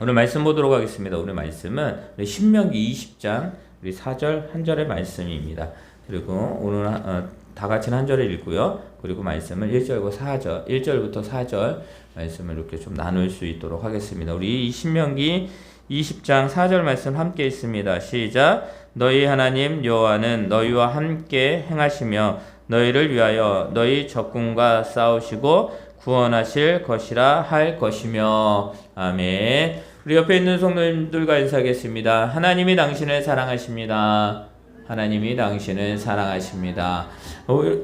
오늘 말씀 보도록 하겠습니다. 오늘 말씀은 우리 신명기 20장 우리 4절 한 절의 말씀입니다. 그리고 오늘 다 같이 한 절을 읽고요. 그리고 말씀을 1절과 4절, 1절부터 4절 말씀을 이렇게 좀 나눌 수 있도록 하겠습니다. 우리 이 신명기 20장 4절 말씀 함께 있습니다. 시작. 너희 하나님 여호와는 너희와 함께 행하시며 너희를 위하여 너희 적군과 싸우시고 구원하실 것이라 할 것이며. 아멘. 우리 옆에 있는 성도님들과 인사하겠습니다. 하나님이 당신을 사랑하십니다. 하나님이 당신을 사랑하십니다.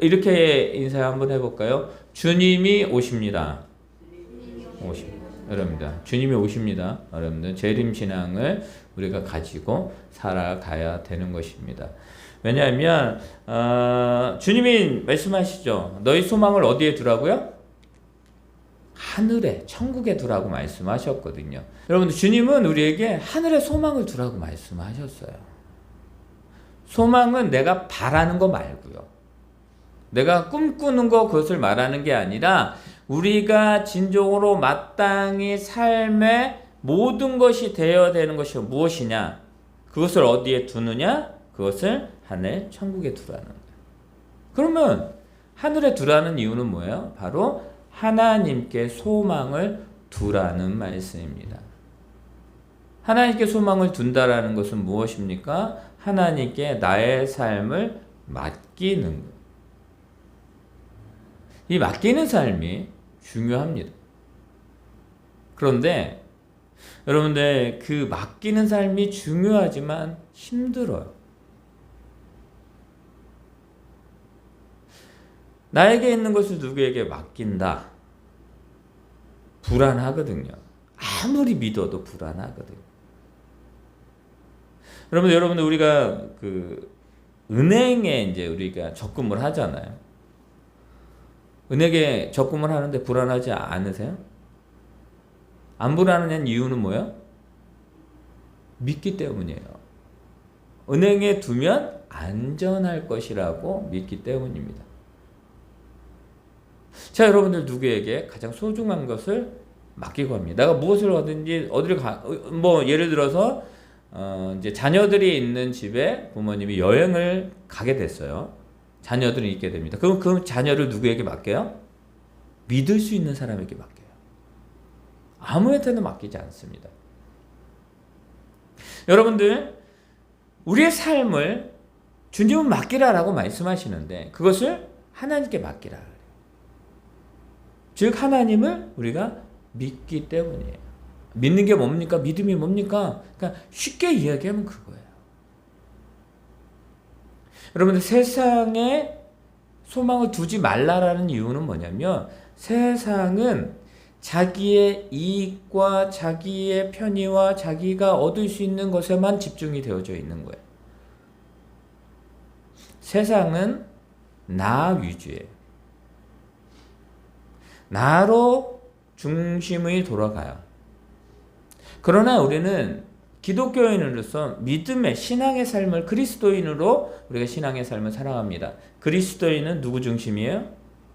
이렇게 인사 한번 해볼까요? 주님이 오십니다. 여러분들, 주님이 오십니다. 여러분들, 재림신앙을 우리가 가지고 살아가야 되는 것입니다. 왜냐하면 주님이 말씀하시죠. 너희 소망을 어디에 두라고요? 하늘에, 천국에 두라고 말씀하셨거든요. 여러분들, 주님은 우리에게 하늘에 소망을 두라고 말씀하셨어요. 소망은 내가 바라는 거 말고요. 내가 꿈꾸는 거, 그것을 말하는 게 아니라 우리가 진정으로 마땅히 삶의 모든 것이 되어야 되는 것이 무엇이냐? 그것을 어디에 두느냐? 그것을 하늘, 천국에 두라는 거예요. 그러면 하늘에 두라는 이유는 뭐예요? 바로 하나님께 소망을 두라는 말씀입니다. 하나님께 소망을 둔다라는 것은 무엇입니까? 하나님께 나의 삶을 맡기는 거예요. 이 맡기는 삶이 중요합니다. 그런데 여러분들, 그 맡기는 삶이 중요하지만 힘들어요. 나에게 있는 것을 누구에게 맡긴다. 불안하거든요. 아무리 믿어도 불안하거든요. 여러분들, 우리가 은행에 이제 우리가 적금을 하잖아요. 은행에 적금을 하는데 불안하지 않으세요? 안 불안한 이유는 뭐예요? 믿기 때문이에요. 은행에 두면 안전할 것이라고 믿기 때문입니다. 자, 여러분들, 누구에게 가장 소중한 것을 맡기고 합니다. 내가 무엇을 하든지 어디를 예를 들어서 이제 자녀들이 있는 집에 부모님이 여행을 가게 됐어요. 자녀들이 있게 됩니다. 그럼 그 자녀를 누구에게 맡겨요? 믿을 수 있는 사람에게 맡겨요. 아무한테나 맡기지 않습니다. 여러분들, 우리의 삶을 주님은 맡기라라고 말씀하시는데 그것을 하나님께 맡기라. 즉 하나님을 우리가 믿기 때문이에요. 믿는 게 뭡니까? 믿음이 뭡니까? 그러니까 쉽게 이야기하면 그거예요. 여러분들, 세상에 소망을 두지 말라라는 이유는 뭐냐면 세상은 자기의 이익과 자기의 편의와 자기가 얻을 수 있는 것에만 집중이 되어져 있는 거예요. 세상은 나 위주예요. 나로 중심이 돌아가요. 그러나 우리는 기독교인으로서 믿음의 신앙의 삶을 그리스도인으로 우리가 신앙의 삶을 살아갑니다. 그리스도인은 누구 중심이에요?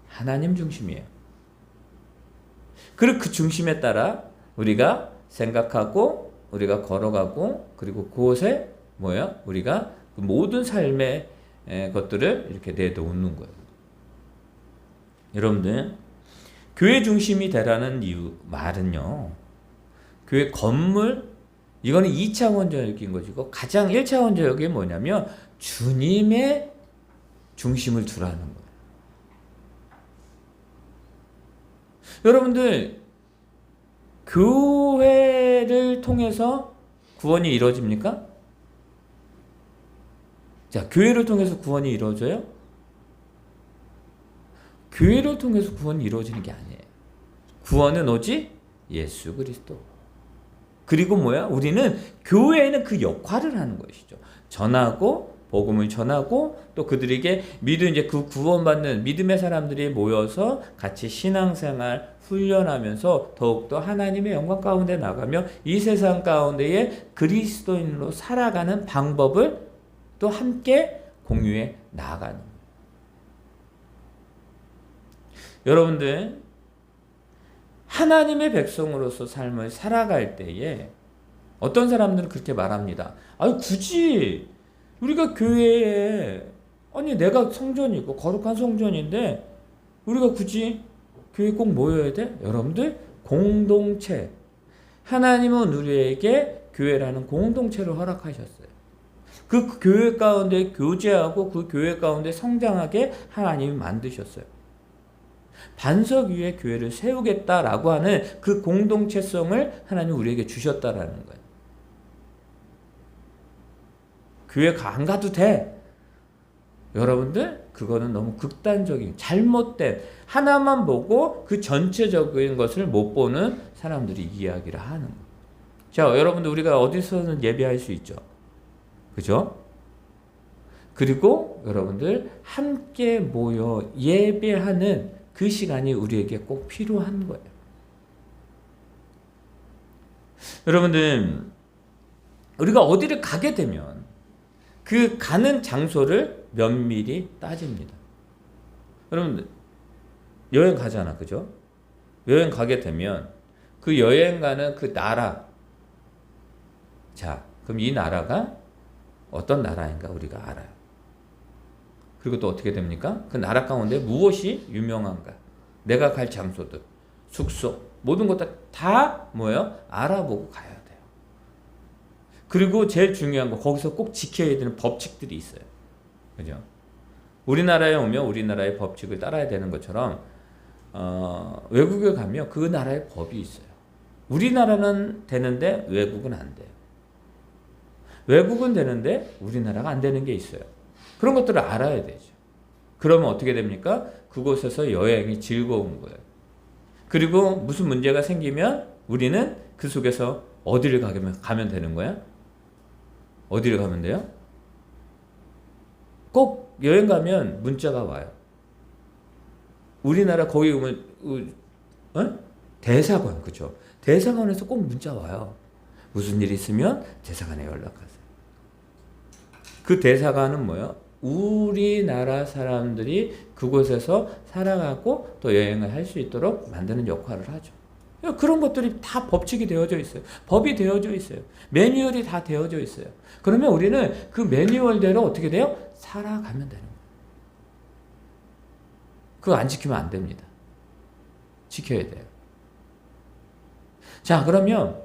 하나님 중심이에요. 그리고 그 중심에 따라 우리가 생각하고 우리가 걸어가고 그리고 그곳에 우리가 그 모든 삶의 것들을 이렇게 내놓는 거예요. 여러분들, 교회 중심이 되라는 이유 말은요, 교회 건물, 이거는 2차원적인 것이고 가장 1차원적인 뭐냐면 주님의 중심을 두라는 거예요. 여러분들, 교회를 통해서 구원이 이루어집니까? 자, 교회를 통해서 구원이 이루어져요? 교회를 통해서 구원이 이루어지는 게 아니에요. 구원은 오직 예수 그리스도. 그리고 우리는 교회에는 그 역할을 하는 것이죠. 전하고 복음을 전하고 또 그들에게 이제 그 구원받는 믿음의 사람들이 모여서 같이 신앙생활 훈련하면서 더욱더 하나님의 영광 가운데 나가며 이 세상 가운데에 그리스도인으로 살아가는 방법을 또 함께 공유해 나아가는 거예요. 여러분들, 하나님의 백성으로서 삶을 살아갈 때에 어떤 사람들은 그렇게 말합니다. 아유, 굳이 우리가 교회에, 아니 내가 성전이고 거룩한 성전인데 우리가 굳이 교회 꼭 모여야 돼? 여러분들, 공동체, 하나님은 우리에게 교회라는 공동체를 허락하셨어요. 그 교회 가운데 교제하고 그 교회 가운데 성장하게 하나님이 만드셨어요. 반석 위에 교회를 세우겠다라고 하는 그 공동체성을 하나님 우리에게 주셨다라는 거예요. 교회 안 가도 돼. 여러분들, 그거는 너무 극단적인, 잘못된, 하나만 보고 그 전체적인 것을 못 보는 사람들이 이야기를 하는 거예요. 자, 여러분들, 우리가 어디서는 예배할 수 있죠. 그죠? 그리고 여러분들, 함께 모여 예배하는 그 시간이 우리에게 꼭 필요한 거예요. 여러분들, 우리가 어디를 가게 되면 그 가는 장소를 면밀히 따집니다. 여러분들, 여행 가잖아, 그죠? 여행 가게 되면 그 여행 가는 그 나라, 자, 그럼 이 나라가 어떤 나라인가 우리가 알아요. 그리고 또 어떻게 됩니까? 그 나라 가운데 무엇이 유명한가? 내가 갈 장소들, 숙소, 모든 것들 다 뭐예요? 알아보고 가야 돼요. 그리고 제일 중요한 거, 거기서 꼭 지켜야 되는 법칙들이 있어요. 그죠? 우리나라에 오면 우리나라의 법칙을 따라야 되는 것처럼 외국에 가면 그 나라의 법이 있어요. 우리나라는 되는데 외국은 안 돼요. 외국은 되는데 우리나라가 안 되는 게 있어요. 그런 것들을 알아야 되죠. 그러면 어떻게 됩니까? 그곳에서 여행이 즐거운 거예요. 그리고 무슨 문제가 생기면 우리는 그 속에서 어디를 가면 되는 거야? 어디를 가면 돼요? 꼭 여행 가면 문자가 와요. 우리나라 거기 오면 대사관, 그죠? 대사관에서 꼭 문자 와요. 무슨 일 있으면 대사관에 연락하세요. 그 대사관은 뭐예요? 우리나라 사람들이 그곳에서 살아가고 또 여행을 할 수 있도록 만드는 역할을 하죠. 그런 것들이 다 법칙이 되어져 있어요. 법이 되어져 있어요. 매뉴얼이 다 되어져 있어요. 그러면 우리는 그 매뉴얼대로 어떻게 돼요? 살아가면 되는 거예요. 그거 안 지키면 안 됩니다. 지켜야 돼요. 자, 그러면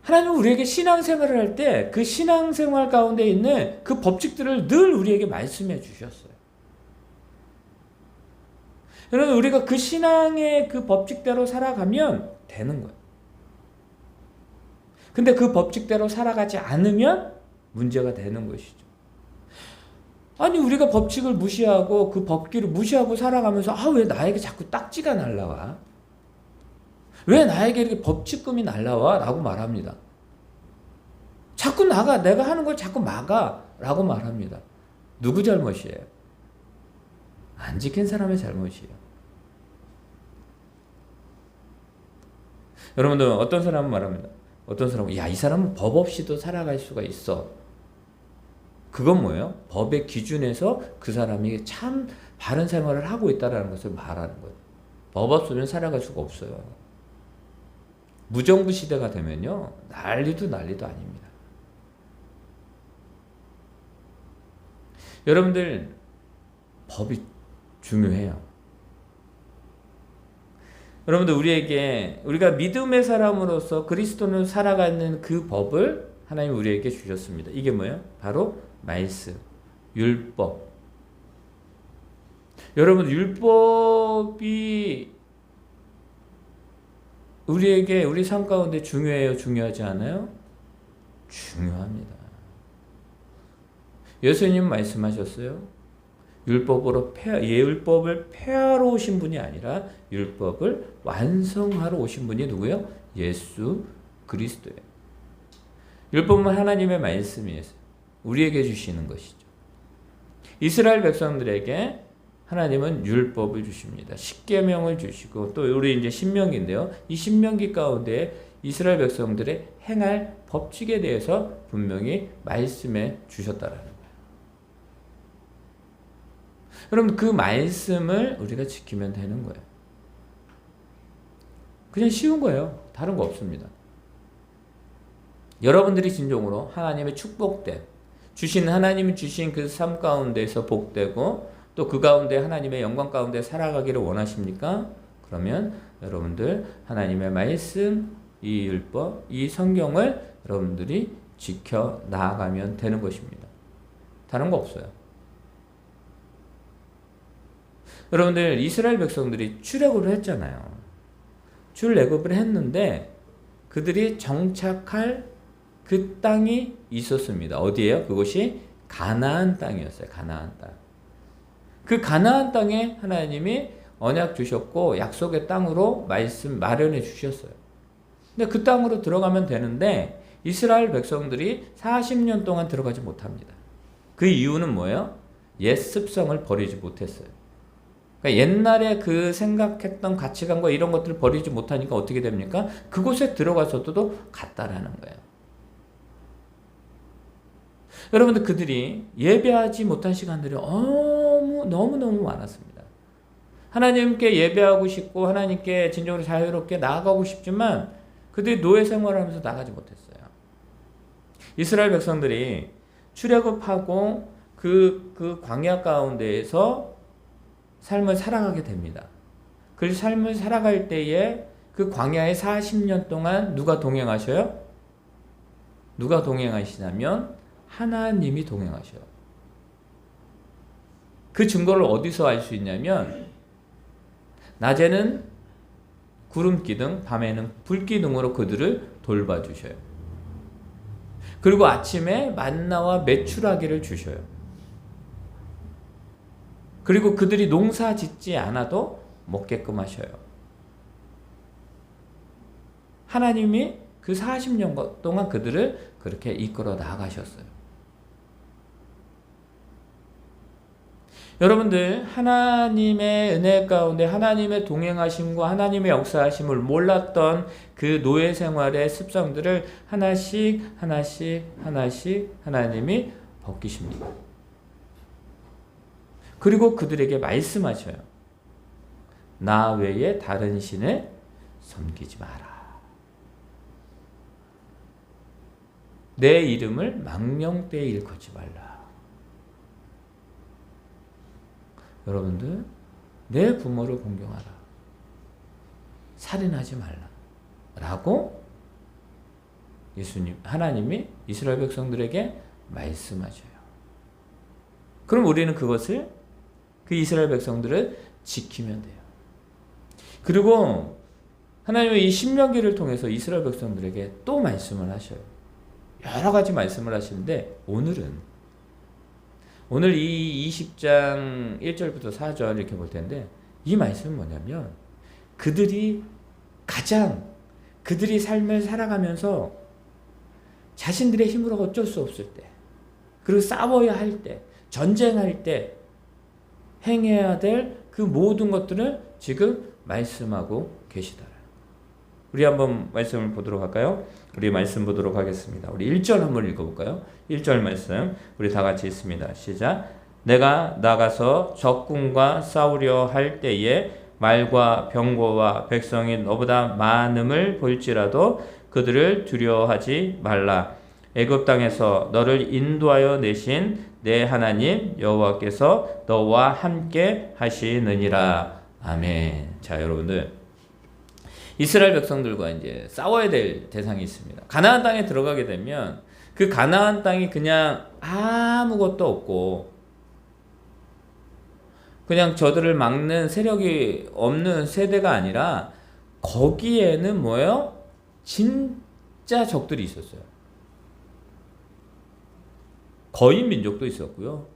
하나님은 우리에게 신앙생활을 할 때 그 신앙생활 가운데 있는 그 법칙들을 늘 우리에게 말씀해 주셨어요. 여러분, 우리가 그 신앙의 그 법칙대로 살아가면 되는 거예요. 근데 그 법칙대로 살아가지 않으면 문제가 되는 것이죠. 아니, 우리가 법칙을 무시하고 그 법규를 무시하고 살아가면서 왜 나에게 자꾸 딱지가 날라와? 왜 나에게 이렇게 법칙금이 날라와? 라고 말합니다. 자꾸 내가 하는 걸 자꾸 막아 라고 말합니다. 누구 잘못이에요? 안 지킨 사람의 잘못이에요. 여러분들, 어떤 사람은 말합니다. 어떤 사람은 이 사람은 법 없이도 살아갈 수가 있어. 그건 뭐예요? 법의 기준에서 그 사람이 참 바른 생활을 하고 있다는 것을 말하는 거예요. 법 없으면 살아갈 수가 없어요. 무정부 시대가 되면요, 난리도 아닙니다. 여러분들, 법이 중요해요. 여러분들, 우리가 믿음의 사람으로서 그리스도는 살아가는 그 법을 하나님 우리에게 주셨습니다. 이게 뭐예요? 바로 말씀, 율법. 여러분, 율법이 우리에게 우리 삶 가운데 중요해요? 중요하지 않아요? 중요합니다. 예수님 말씀하셨어요. 율법을 폐하러 오신 분이 아니라 율법을 완성하러 오신 분이 누구예요? 예수 그리스도예요. 율법은 하나님의 말씀이에요. 우리에게 주시는 것이죠. 이스라엘 백성들에게 하나님은 율법을 주십니다. 십계명을 주시고, 또 우리 이제 신명기인데요. 이 신명기 가운데 이스라엘 백성들의 행할 법칙에 대해서 분명히 말씀해 주셨다라는 거예요. 여러분, 그 말씀을 우리가 지키면 되는 거예요. 그냥 쉬운 거예요. 다른 거 없습니다. 여러분들이 진정으로 하나님의 축복된 하나님이 주신 그 삶 가운데서 복되고 또 그 가운데 하나님의 영광 가운데 살아가기를 원하십니까? 그러면 여러분들 하나님의 말씀, 이 율법, 이 성경을 여러분들이 지켜 나아가면 되는 것입니다. 다른 거 없어요. 여러분들 이스라엘 백성들이 출애굽을 했잖아요. 출애굽을 했는데 그들이 정착할 그 땅이 있었습니다. 어디예요? 그것이 가나안 땅이었어요. 가나안 땅. 그 가나안 땅에 하나님이 언약 주셨고 약속의 땅으로 말씀 마련해 주셨어요. 근데 그 땅으로 들어가면 되는데 이스라엘 백성들이 40년 동안 들어가지 못합니다. 그 이유는 뭐예요? 옛 습성을 버리지 못했어요. 그러니까 옛날에 그 생각했던 가치관과 이런 것들을 버리지 못하니까 어떻게 됩니까? 그곳에 들어가서도 갔다라는 거예요. 여러분들 그들이 예배하지 못한 시간들이 너무너무 많았습니다. 하나님께 예배하고 싶고 하나님께 진정으로 자유롭게 나아가고 싶지만 그들이 노예 생활을 하면서 나가지 못했어요. 이스라엘 백성들이 출애굽하고 그 광야 가운데에서 삶을 살아가게 됩니다. 그 삶을 살아갈 때에 그 광야에 40년 동안 누가 동행하셔요? 누가 동행하시냐면 하나님이 동행하셔요. 그 증거를 어디서 알 수 있냐면 낮에는 구름 기둥, 밤에는 불 기둥으로 그들을 돌봐주셔요. 그리고 아침에 만나와 메추라기를 주셔요. 그리고 그들이 농사 짓지 않아도 먹게끔 하셔요. 하나님이 그 40년 동안 그들을 그렇게 이끌어 나가셨어요. 여러분들 하나님의 은혜 가운데 하나님의 동행하심과 하나님의 역사하심을 몰랐던 그 노예 생활의 습성들을 하나씩 하나님이 벗기십니다. 그리고 그들에게 말씀하셔요. 나 외에 다른 신을 섬기지 마라. 내 이름을 망령되이 일컫지 말라. 여러분들 내 부모를 공경하라. 살인하지 말라. 라고 하나님이 이스라엘 백성들에게 말씀하셔요. 그럼 우리는 그것을 그 이스라엘 백성들을 지키면 돼요. 그리고 하나님은 이 신명기를 통해서 이스라엘 백성들에게 또 말씀을 하셔요. 여러 가지 말씀을 하시는데 오늘 이 20장 1절부터 4절 이렇게 볼 텐데 이 말씀은 뭐냐면 그들이 삶을 살아가면서 자신들의 힘으로 어쩔 수 없을 때 그리고 싸워야 할 때 전쟁할 때 행해야 될 그 모든 것들을 지금 말씀하고 계시더라. 우리 한번 말씀을 보도록 할까요? 우리 말씀 보도록 하겠습니다. 우리 1절 한번 읽어볼까요? 1절 말씀 우리 다 같이 읽습니다. 시작. 내가 나가서 적군과 싸우려 할 때에 말과 병거와 백성이 너보다 많음을 볼지라도 그들을 두려워하지 말라. 애굽 땅에서 너를 인도하여 내신 내 하나님 여호와께서 너와 함께 하시느니라. 아멘. 자, 여러분들 이스라엘 백성들과 이제 싸워야 될 대상이 있습니다. 가나안 땅에 들어가게 되면 그 가나안 땅이 그냥 아무것도 없고 그냥 저들을 막는 세력이 없는 세대가 아니라 거기에는 뭐예요? 진짜 적들이 있었어요. 거인 민족도 있었고요.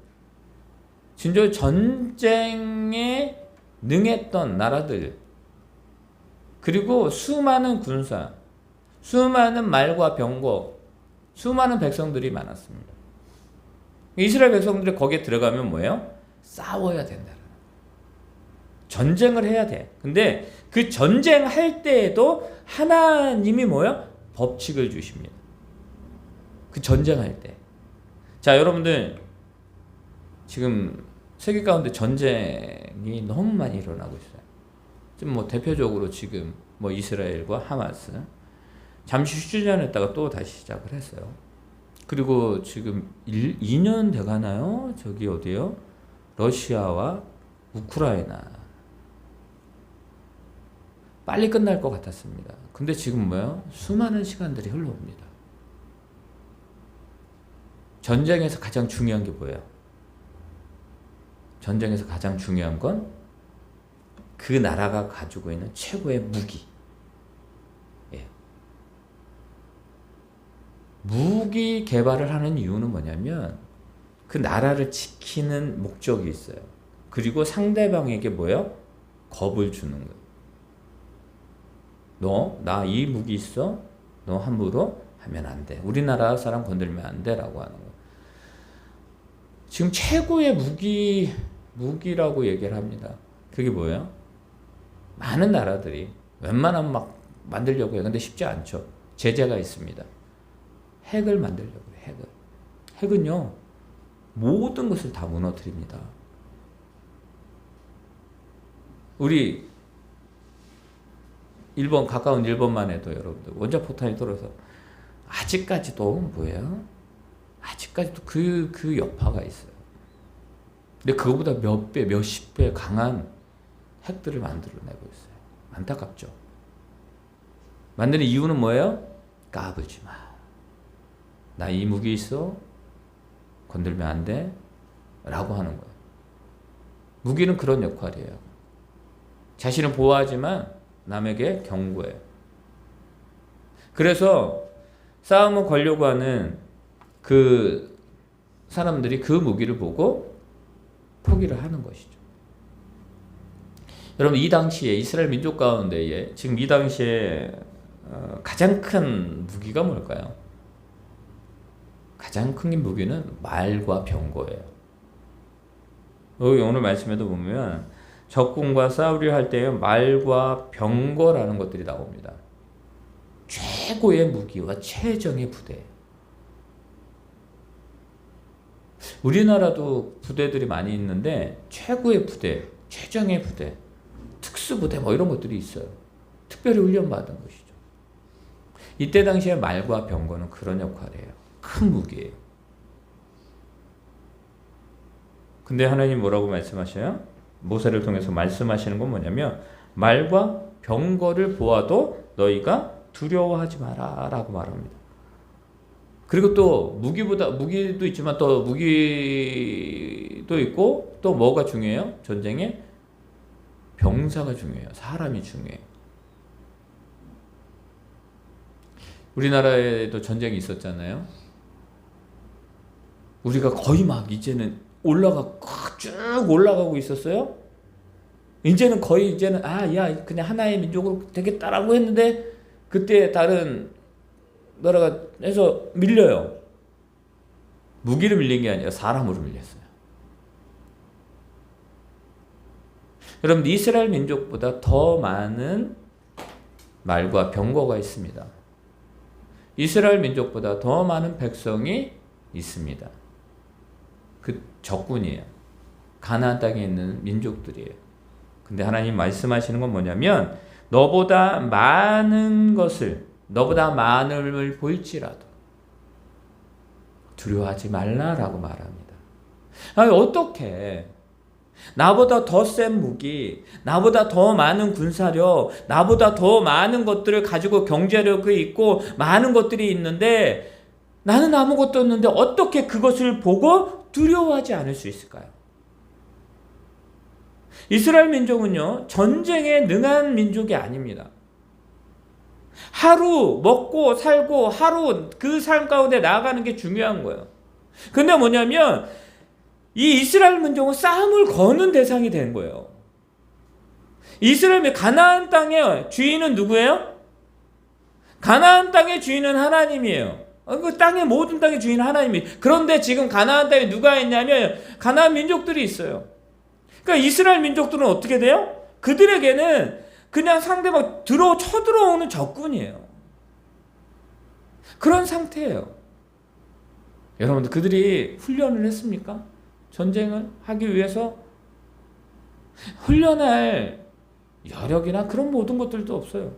진짜 전쟁에 능했던 나라들 그리고 수많은 군사, 수많은 말과 병거, 수많은 백성들이 많았습니다. 이스라엘 백성들이 거기에 들어가면 뭐예요? 싸워야 된다. 전쟁을 해야 돼. 근데 그 전쟁할 때에도 하나님이 뭐예요? 법칙을 주십니다. 그 전쟁할 때. 자, 여러분들 지금 세계 가운데 전쟁이 너무 많이 일어나고 있어요. 지금 뭐 대표적으로 지금 뭐 이스라엘과 하마스. 잠시 휴전했다가 또 다시 시작을 했어요. 그리고 지금 2년 돼가나요? 저기 어디요? 러시아와 우크라이나. 빨리 끝날 것 같았습니다. 근데 지금 뭐예요? 수많은 시간들이 흘러옵니다. 전쟁에서 가장 중요한 게 뭐예요? 전쟁에서 가장 중요한 건 그 나라가 가지고 있는 최고의 무기. 예. 무기 개발을 하는 이유는 뭐냐면 그 나라를 지키는 목적이 있어요. 그리고 상대방에게 뭐예요? 겁을 주는 거예요. 너, 나 이 무기 있어? 너 함부로 하면 안 돼. 우리나라 사람 건들면 안 돼. 라고 하는 거예요. 지금 최고의 무기라고 얘기를 합니다. 그게 뭐예요? 많은 나라들이 웬만하면 막 만들려고 해요. 근데 쉽지 않죠. 제재가 있습니다. 핵을 만들려고 해요. 핵을. 핵은요, 모든 것을 다 무너뜨립니다. 우리 일본, 가까운 일본만 해도 여러분들 원자포탄이 떨어서 아직까지도 뭐예요? 아직까지도 그 여파가 있어요. 근데 그거보다 몇 배, 몇십 배 강한 핵들을 만들어내고 있어요. 안타깝죠. 만드는 이유는 뭐예요? 까불지 마. 나 이 무기 있어? 건들면 안 돼? 라고 하는 거예요. 무기는 그런 역할이에요. 자신은 보호하지만 남에게 경고해요. 그래서 싸움을 걸려고 하는 그 사람들이 그 무기를 보고 포기를 하는 것이죠. 여러분, 이 당시에 이스라엘 민족 가운데에 지금 이 당시에 가장 큰 무기가 뭘까요? 가장 큰 무기는 말과 병거예요. 오늘 말씀에도 보면 적군과 싸우려 할 때에 말과 병거라는 것들이 나옵니다. 최고의 무기와 최정의 부대. 우리나라도 부대들이 많이 있는데 최고의 부대, 최정의 부대, 특수부대 뭐 이런 것들이 있어요. 특별히 훈련받은 것이죠. 이때 당시에 말과 병거는 그런 역할이에요. 큰 무기예요. 근데 하나님 뭐라고 말씀하셔요? 모세를 통해서 말씀하시는 건 뭐냐면 말과 병거를 보아도 너희가 두려워하지 마라 라고 말합니다. 그리고 또 무기도 있지만 또 무기도 있고 또 뭐가 중요해요? 전쟁에 병사가 중요해요. 사람이 중요해요. 우리나라에도 전쟁이 있었잖아요. 우리가 거의 막 이제는 쭉 올라가고 있었어요. 이제는 그냥 하나의 민족으로 되겠다라고 했는데 그때 다른 나라가 해서 밀려요. 무기로 밀린 게 아니라 사람으로 밀렸어요. 여러분, 이스라엘 민족보다 더 많은 말과 병거가 있습니다. 이스라엘 민족보다 더 많은 백성이 있습니다. 그 적군이에요. 가나안 땅에 있는 민족들이에요. 근데 하나님 말씀하시는 건 뭐냐면 너보다 많은 보일지라도 두려워하지 말라라고 말합니다. 아니, 어떻게 나보다 더 센 무기, 나보다 더 많은 군사력, 나보다 더 많은 것들을 가지고 경제력이 있고 많은 것들이 있는데 나는 아무것도 없는데 어떻게 그것을 보고 두려워하지 않을 수 있을까요? 이스라엘 민족은요, 전쟁에 능한 민족이 아닙니다. 하루 먹고 살고 하루 그 삶 가운데 나아가는 게 중요한 거예요. 근데 뭐냐면 이 이스라엘 민족은 싸움을 거는 대상이 된 거예요. 이스라엘 가나안 땅의 주인은 누구예요? 가나안 땅의 주인은 하나님이에요. 그 땅의 모든 땅의 주인은 하나님이에요. 그런데 지금 가나안 땅에 누가 있냐면 가나안 민족들이 있어요. 그러니까 이스라엘 민족들은 어떻게 돼요? 그들에게는 그냥 상대방 쳐들어오는 적군이에요. 그런 상태예요. 여러분들, 그들이 훈련을 했습니까? 전쟁을 하기 위해서 훈련할 여력이나 그런 모든 것들도 없어요.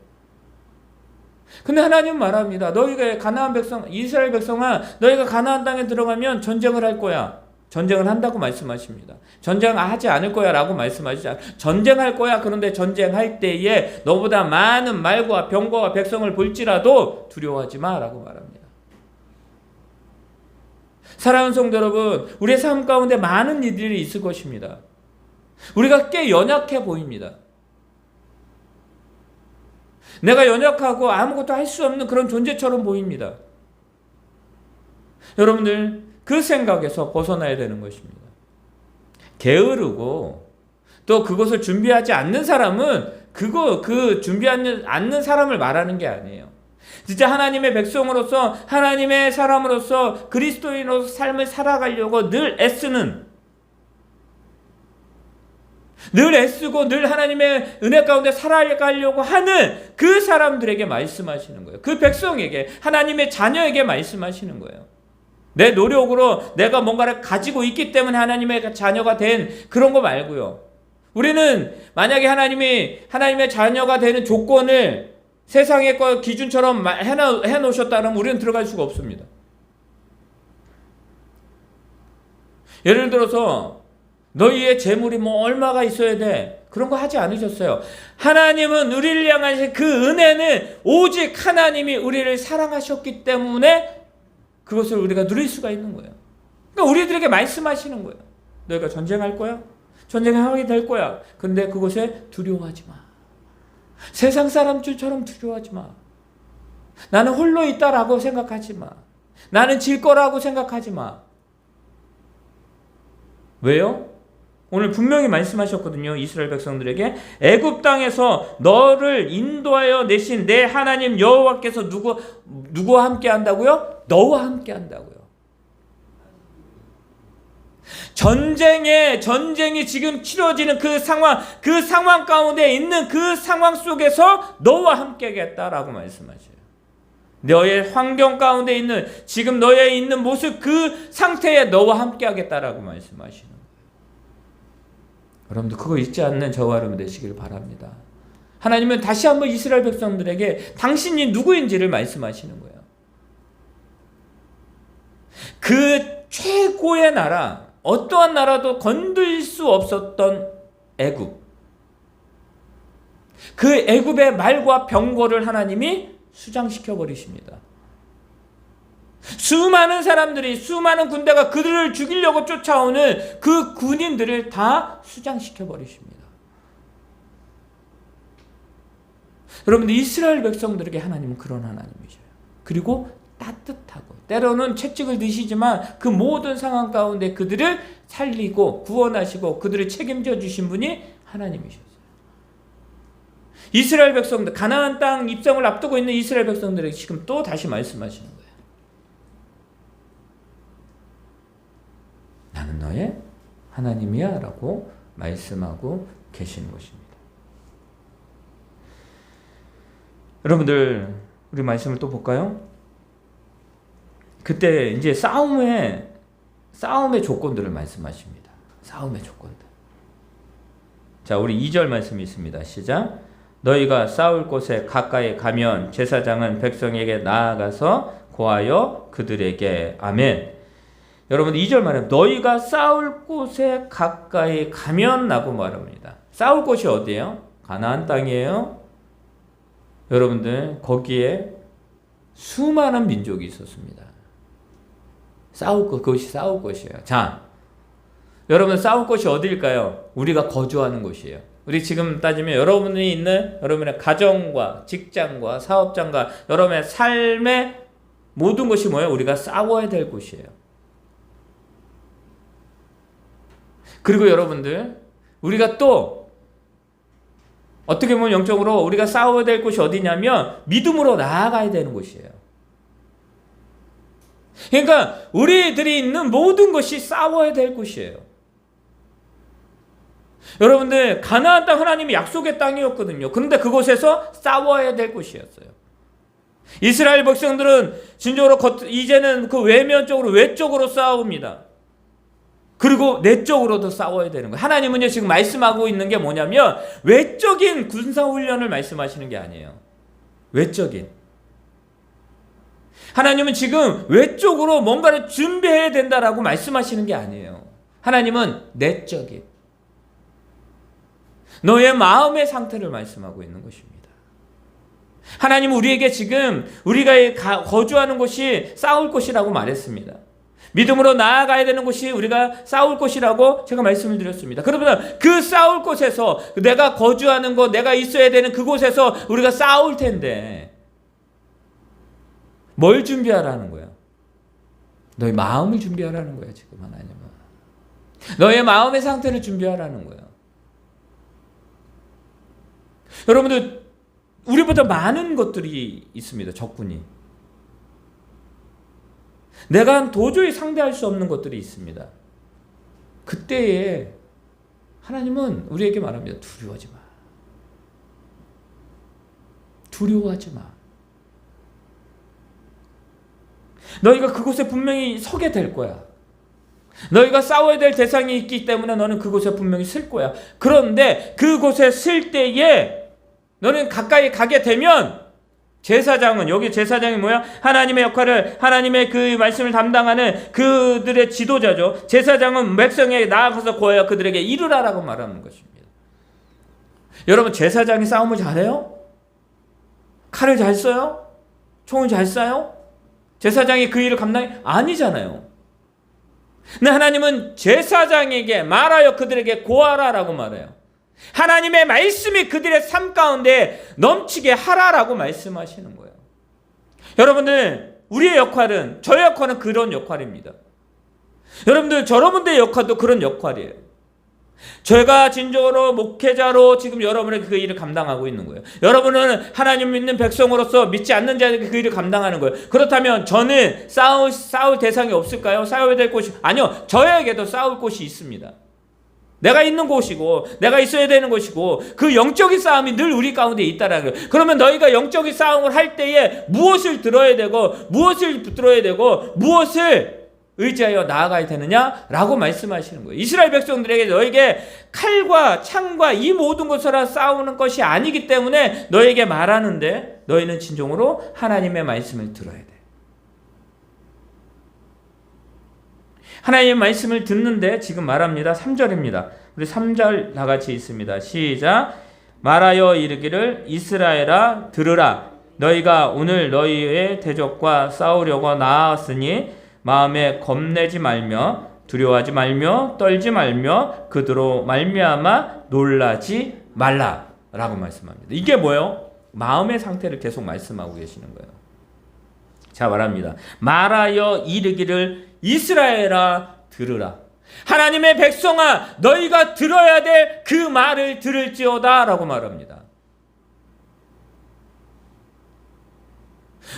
근데 하나님 말합니다. 너희가 가나안 백성, 이스라엘 백성아, 너희가 가나안 땅에 들어가면 전쟁을 할 거야. 전쟁을 한다고 말씀하십니다. 전쟁하지 않을 거야 라고 말씀하시지 않아요. 전쟁할 거야. 그런데 전쟁할 때에 너보다 많은 말과 병거와 백성을 볼지라도 두려워하지 마 라고 말합니다. 사랑하는 성도 여러분, 우리의 삶 가운데 많은 일들이 있을 것입니다. 우리가 꽤 연약해 보입니다. 내가 연약하고 아무것도 할 수 없는 그런 존재처럼 보입니다. 여러분들, 그 생각에서 벗어나야 되는 것입니다. 게으르고 또 그것을 준비하지 않는 사람은 그 준비하지 않는 사람을 말하는 게 아니에요. 진짜 하나님의 백성으로서, 하나님의 사람으로서, 그리스도인으로서 삶을 살아가려고 늘 애쓰고 늘 하나님의 은혜 가운데 살아가려고 하는 그 사람들에게 말씀하시는 거예요. 그 백성에게, 하나님의 자녀에게 말씀하시는 거예요. 내 노력으로 내가 뭔가를 가지고 있기 때문에 하나님의 자녀가 된 그런 거 말고요. 우리는 만약에 하나님의 자녀가 되는 조건을 세상의 기준처럼 해놓으셨다면 우리는 들어갈 수가 없습니다. 예를 들어서 너희의 재물이 얼마가 있어야 돼, 그런 거 하지 않으셨어요. 하나님은 우리를 향하신 그 은혜는 오직 하나님이 우리를 사랑하셨기 때문에 그것을 우리가 누릴 수가 있는 거예요. 그러니까 우리들에게 말씀하시는 거예요. 너희가 전쟁할 거야? 전쟁하게 될 거야. 근데 그것에 두려워하지 마. 세상 사람들처럼 두려워하지 마. 나는 홀로 있다라고 생각하지 마. 나는 질 거라고 생각하지 마. 왜요? 오늘 분명히 말씀하셨거든요. 이스라엘 백성들에게 애굽 땅에서 너를 인도하여 내신 내 하나님 여호와께서 누구와 함께 한다고요? 너와 함께 한다고요. 전쟁이 지금 치러지는 그 상황 가운데 있는 그 상황 속에서 너와 함께 하겠다라고 말씀하셔요. 너의 환경 가운데 있는, 지금 너의 있는 모습 그 상태에 너와 함께 하겠다라고 말씀하시는 거예요. 여러분들 그거 잊지 않는 저와 여러분 되시길 바랍니다. 하나님은 다시 한번 이스라엘 백성들에게 당신이 누구인지를 말씀하시는 거예요. 그 최고의 나라, 어떠한 나라도 건들 수 없었던 애굽, 그 애굽의 말과 병거를 하나님이 수장시켜 버리십니다. 수많은 사람들이, 수많은 군대가 그들을 죽이려고 쫓아오는 그 군인들을 다 수장시켜 버리십니다. 여러분들, 이스라엘 백성들에게 하나님은 그런 하나님이셔요. 그리고 따뜻하고, 때로는 채찍을 드시지만 그 모든 상황 가운데 그들을 살리고 구원하시고 그들을 책임져 주신 분이 하나님이셨어요. 이스라엘 백성들, 가나안 땅 입성을 앞두고 있는 이스라엘 백성들에게 지금 또 다시 말씀하시는 거예요. 나는 너의 하나님이야 라고 말씀하고 계시는 것입니다. 여러분들, 우리 말씀을 또 볼까요? 그때 이제 싸움의 조건들을 말씀하십니다. 싸움의 조건들. 자, 우리 2절 말씀이 있습니다. 시작. 너희가 싸울 곳에 가까이 가면 제사장은 백성에게 나아가서 고하여 그들에게 아멘. 여러분, 2절 말에 너희가 싸울 곳에 가까이 가면 라고 말합니다. 싸울 곳이 어디예요? 가나안 땅이에요. 여러분들, 거기에 수많은 민족이 있었습니다. 그것이 싸울 곳이에요. 자, 여러분, 싸울 곳이 어디일까요? 우리가 거주하는 곳이에요. 우리 지금 따지면 여러분이 있는 여러분의 가정과 직장과 사업장과 여러분의 삶의 모든 것이 뭐예요? 우리가 싸워야 될 곳이에요. 그리고 여러분들, 우리가 또 어떻게 보면 영적으로 우리가 싸워야 될 곳이 어디냐면 믿음으로 나아가야 되는 곳이에요. 그러니까 우리들이 있는 모든 것이 싸워야 될 곳이에요. 여러분들, 가나안 땅 하나님이 약속의 땅이었거든요. 그런데 그곳에서 싸워야 될 곳이었어요. 이스라엘 백성들은 진정으로 이제는 그 외적으로 싸웁니다. 그리고 내적으로도 싸워야 되는 거예요. 하나님은요, 지금 말씀하고 있는 게 뭐냐면 외적인 군사훈련을 말씀하시는 게 아니에요. 외적인. 하나님은 지금 외적으로 뭔가를 준비해야 된다라고 말씀하시는 게 아니에요. 하나님은 내적인 너의 마음의 상태를 말씀하고 있는 것입니다. 하나님은 우리에게 지금 우리가 거주하는 곳이 싸울 곳이라고 말했습니다. 믿음으로 나아가야 되는 곳이 우리가 싸울 곳이라고 제가 말씀을 드렸습니다. 그러면 그 싸울 곳에서 내가 거주하는 곳, 내가 있어야 되는 그곳에서 우리가 싸울 텐데 뭘 준비하라는 거야? 너의 마음을 준비하라는 거야, 지금 하나님은. 너의 마음의 상태를 준비하라는 거야. 여러분들, 우리보다 많은 것들이 있습니다, 적군이. 내가 도저히 상대할 수 없는 것들이 있습니다. 그때에 하나님은 우리에게 말합니다. 두려워하지 마. 두려워하지 마. 너희가 그곳에 분명히 서게 될 거야. 너희가 싸워야 될 대상이 있기 때문에 너는 그곳에 분명히 설 거야. 그런데 그곳에 설 때에 너는 가까이 가게 되면 제사장은, 여기 제사장이 뭐야? 하나님의 역할을, 하나님의 그 말씀을 담당하는 그들의 지도자죠. 제사장은 백성에게 나아가서 고하여 그들에게 이르라라고 말하는 것입니다. 여러분, 제사장이 싸움을 잘해요? 칼을 잘 써요? 총을 잘 쏴요? 제사장이 그 일을 감당해? 아니잖아요. 근데 하나님은 제사장에게 말하여 그들에게 고하라라고 말해요. 하나님의 말씀이 그들의 삶 가운데 넘치게 하라라고 말씀하시는 거예요. 여러분들, 우리의 역할은, 저의 역할은 그런 역할입니다. 여러분들, 여러분들의 역할도 그런 역할이에요. 제가 진정으로 목회자로 지금 여러분에게 그 일을 감당하고 있는 거예요. 여러분은 하나님 믿는 백성으로서 믿지 않는 자에게 그 일을 감당하는 거예요. 그렇다면 저는 싸울 대상이 없을까요? 싸워야 될 곳이, 아니요, 저에게도 싸울 곳이 있습니다. 내가 있는 곳이고 내가 있어야 되는 곳이고 그 영적인 싸움이 늘 우리 가운데 있다라는 거예요. 그러면 너희가 영적인 싸움을 할 때에 무엇을 들어야 되고 무엇을 붙들어야 되고 무엇을 의지하여 나아가야 되느냐라고 말씀하시는 거예요. 이스라엘 백성들에게 너에게 칼과 창과 이 모든 것으로 싸우는 것이 아니기 때문에 너에게 말하는데 너희는 진정으로 하나님의 말씀을 들어야 돼. 하나님의 말씀을 듣는데 지금 말합니다. 3절입니다. 우리 3절 다 같이 있습니다. 시작. 말하여 이르기를 이스라엘아 들으라. 너희가 오늘 너희의 대적과 싸우려고 나아왔으니 마음에 겁내지 말며 두려워하지 말며 떨지 말며 그들로 말미암아 놀라지 말라라고 말씀합니다. 이게 뭐예요? 마음의 상태를 계속 말씀하고 계시는 거예요. 자, 말합니다. 말하여 이르기를 이스라엘아 들으라. 하나님의 백성아 너희가 들어야 될 그 말을 들을지어다 라고 말합니다.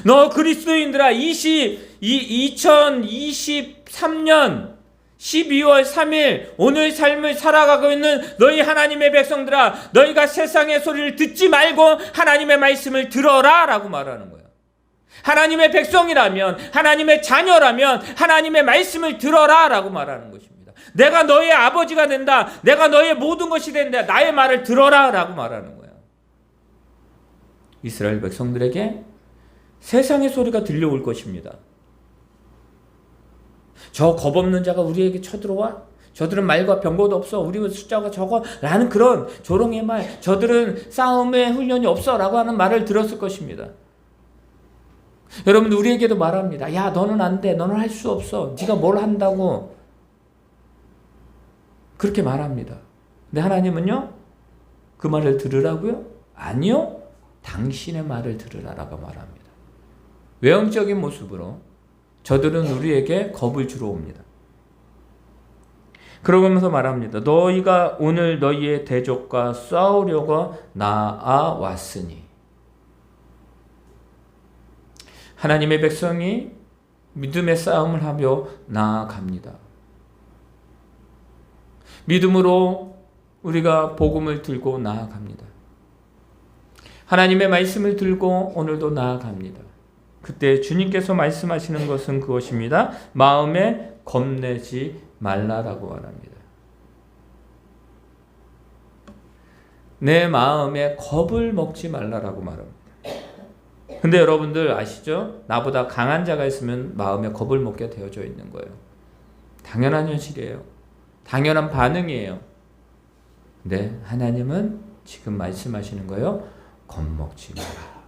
너 그리스도인들아 2023년 12월 3일 오늘 삶을 살아가고 있는 너희 하나님의 백성들아 너희가 세상의 소리를 듣지 말고 하나님의 말씀을 들어라 라고 말하는 거예요. 하나님의 백성이라면 하나님의 자녀라면 하나님의 말씀을 들어라 라고 말하는 것입니다. 내가 너의 아버지가 된다. 내가 너의 모든 것이 된다. 나의 말을 들어라 라고 말하는 거예요. 이스라엘 백성들에게 세상의 소리가 들려올 것입니다. 저 겁없는 자가 우리에게 쳐들어와? 저들은 말과 병거도 없어. 우리 숫자가 적어. 라는 그런 조롱의 말. 저들은 싸움의 훈련이 없어. 라고 하는 말을 들었을 것입니다. 여러분 우리에게도 말합니다. 야 너는 안 돼. 너는 할 수 없어. 네가 뭘 한다고. 그렇게 말합니다. 근데 하나님은요. 그 말을 들으라고요? 아니요. 당신의 말을 들으라라고 말합니다. 외형적인 모습으로 저들은 우리에게 겁을 주러 옵니다. 그러면서 말합니다. 너희가 오늘 너희의 대적과 싸우려고 나아왔으니 하나님의 백성이 믿음의 싸움을 하며 나아갑니다. 믿음으로 우리가 복음을 들고 나아갑니다. 하나님의 말씀을 들고 오늘도 나아갑니다. 그때 주님께서 말씀하시는 것은 그것입니다. 마음에 겁내지 말라라고 말합니다. 내 마음에 겁을 먹지 말라라고 말합니다. 근데 여러분들 아시죠? 나보다 강한 자가 있으면 마음에 겁을 먹게 되어져 있는 거예요. 당연한 현실이에요. 당연한 반응이에요. 근데 하나님은 지금 말씀하시는 거예요. 겁먹지 마라.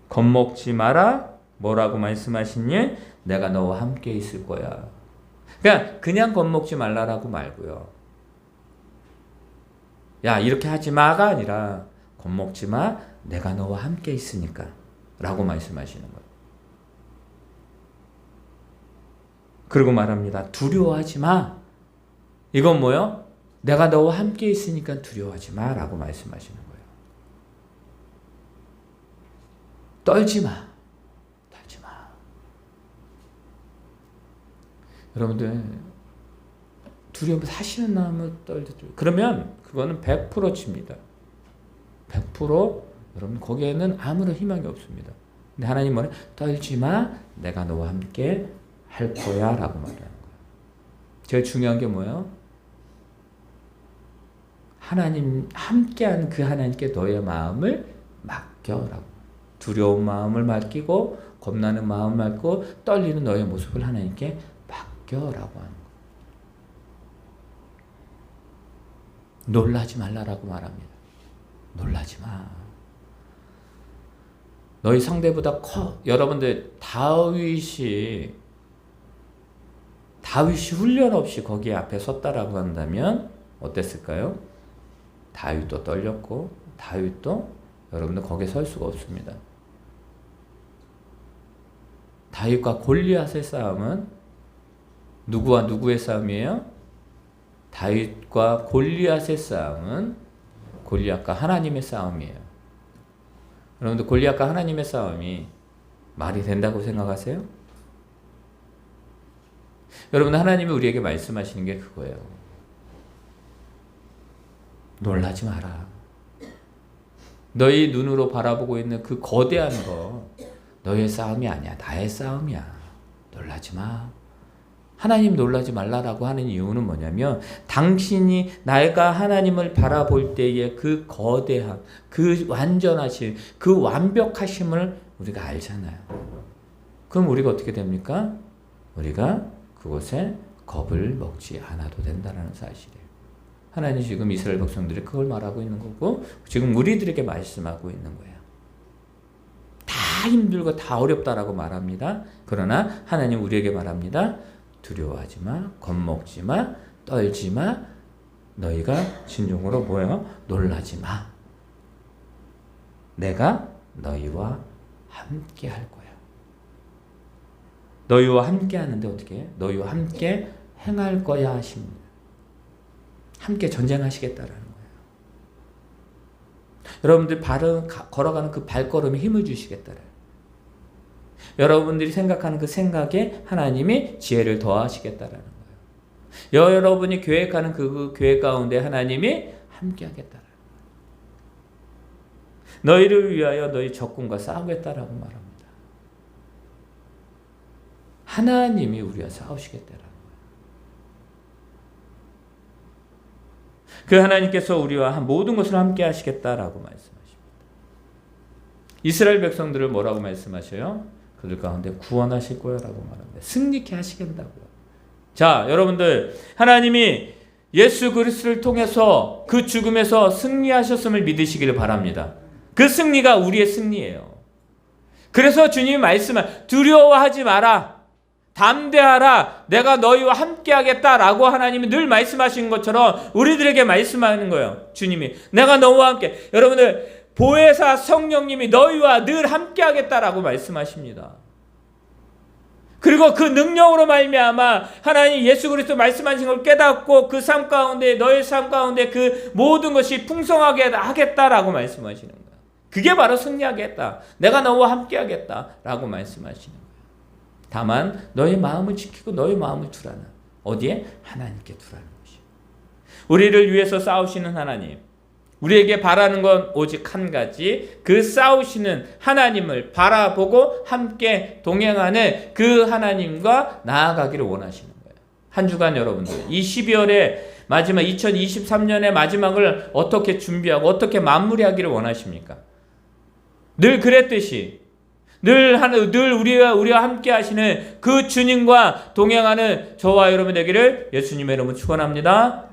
겁먹지 마라. 뭐라고 말씀하시니? 내가 너와 함께 있을 거야. 그냥 겁먹지 말라라고 말고요. 야, 이렇게 하지 마가 아니라 겁먹지 마. 내가 너와 함께 있으니까 라고 말씀하시는 거예요. 그리고 말합니다. 두려워하지 마. 이건 뭐요? 내가 너와 함께 있으니까 두려워하지 마 라고 말씀하시는 거예요. 떨지 마. 떨지 마. 여러분들 두려움 사시는 마음을 떨죠. 그러면 그거는 100% 칩니다. 100% 여러분 거기에는 아무런 희망이 없습니다. 근데 하나님 뭐래? 떨지 마. 내가 너와 함께 할 거야 라고 말하는 거예요. 제일 중요한 게 뭐예요? 하나님 함께하는 그 하나님께 너의 마음을 맡겨라고. 두려운 마음을 맡기고 겁나는 마음을 맡고 떨리는 너의 모습을 하나님께 맡겨라고 하는 거예요. 놀라지 말라라고 말합니다. 놀라지 마. 너희 상대보다 커. 여러분들 다윗이 훈련 없이 거기 앞에 섰다라고 한다면 어땠을까요? 다윗도 떨렸고 다윗도 여러분들 거기에 설 수가 없습니다. 다윗과 골리앗의 싸움은 누구와 누구의 싸움이에요? 다윗과 골리앗의 싸움은 골리앗과 하나님의 싸움이에요. 여러분들 골리앗과 하나님의 싸움이 말이 된다고 생각하세요? 여러분 하나님이 우리에게 말씀하시는 게 그거예요. 놀라지 마라. 너희 눈으로 바라보고 있는 그 거대한 거 너의 싸움이 아니야. 나의 싸움이야. 놀라지 마. 하나님 놀라지 말라라고 하는 이유는 뭐냐면 당신이 내가 하나님을 바라볼 때의 그 거대함, 그 완전하심, 그 완벽하심을 우리가 알잖아요. 그럼 우리가 어떻게 됩니까? 우리가 그곳에 겁을 먹지 않아도 된다는 사실이에요. 하나님 지금 이스라엘 백성들이 그걸 말하고 있는 거고 지금 우리들에게 말씀하고 있는 거예요. 다 힘들고 다 어렵다라고 말합니다. 그러나 하나님 우리에게 말합니다. 두려워하지 마, 겁먹지 마, 떨지 마. 너희가 진정으로 뭐예요? 놀라지 마. 내가 너희와 함께 할 거야. 너희와 함께 하는데 어떻게 해? 너희와 함께 행할 거야 하십니다. 함께 전쟁하시겠다라는 거예요. 여러분들 걸어가는 그 발걸음에 힘을 주시겠다라는 거예요. 여러분들이 생각하는 그 생각에 하나님이 지혜를 더하시겠다라는 거예요. 여러분이 계획하는 그 계획 가운데 하나님이 함께 하겠다라는 거예요. 너희를 위하여 너희 적군과 싸우겠다라고 말합니다. 하나님이 우리와 싸우시겠다라는 거예요. 그 하나님께서 우리와 모든 것을 함께 하시겠다라고 말씀하십니다. 이스라엘 백성들을 뭐라고 말씀하셔요? 그들 가운데 구원하실 거야라고 말합니다. 승리케 하시겠다고요. 자, 여러분들 하나님이 예수 그리스도를 통해서 그 죽음에서 승리하셨음을 믿으시기를 바랍니다. 그 승리가 우리의 승리예요. 그래서 주님이 말씀한 두려워하지 마라. 담대하라. 내가 너희와 함께 하겠다라고 하나님이 늘 말씀하신 것처럼 우리들에게 말씀하는 거예요. 주님이 내가 너와 함께. 여러분들 보혜사 성령님이 너희와 늘 함께 하겠다라고 말씀하십니다. 그리고 그 능력으로 말미암아 하나님 예수 그리스도 말씀하신 걸 깨닫고 그 삶 가운데 너의 삶 가운데 그 모든 것이 풍성하게 하겠다라고 말씀하시는 거예요. 그게 바로 승리하겠다. 내가 너와 함께 하겠다라고 말씀하시는 거예요. 다만 너의 마음을 지키고 너의 마음을 두라는 어디에? 하나님께 두라는 것이에요. 우리를 위해서 싸우시는 하나님, 우리에게 바라는 건 오직 한 가지, 그 싸우시는 하나님을 바라보고 함께 동행하는 그 하나님과 나아가기를 원하시는 거예요. 한 주간 여러분들 이 12월의 마지막 2023년의 마지막을 어떻게 준비하고 어떻게 마무리하기를 원하십니까? 늘 그랬듯이 늘 우리와 함께 하시는 그 주님과 동행하는 저와 여러분 되기를 예수님의 이름으로 축원합니다.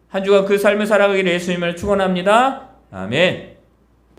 한 주간 그 삶을 살아가기를 예수님을 축원합니다. 아멘.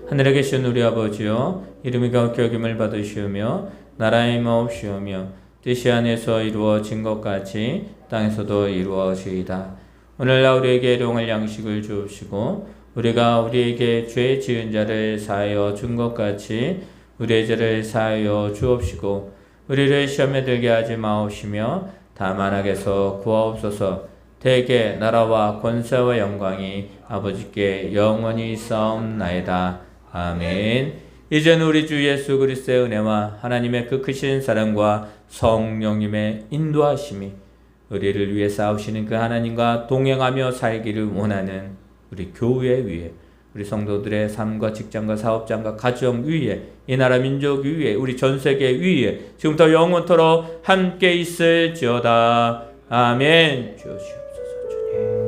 하늘에 계신 우리 아버지여, 이름이 거룩히 여김을 받으시오며 나라의 임하옵시오며 뜻이 하늘에서 이루어진 것 같이 땅에서도 이루어지이다. 오늘날 우리에게 일용할 양식을 주옵시고 우리가 우리에게 죄 지은 자를 사하여 준 것 같이 우리의 죄를 사하여 주옵시고 우리를 시험에 들게 하지 마옵시며 다만 악에서 구하옵소서. 대개 나라와 권세와 영광이 아버지께 영원히 있사옵나이다. 아멘. 이제는 우리 주 예수 그리스도의 은혜와 하나님의 그 크신 사랑과 성령님의 인도하심이 우리를 위해 싸우시는 그 하나님과 동행하며 살기를 원하는 우리 교회 위에, 우리 성도들의 삶과 직장과 사업장과 가정 위에, 이 나라 민족 위에, 우리 전 세계 위에 지금부터 영원토록 함께 있을지어다. 아멘. 주시옵소서 주님.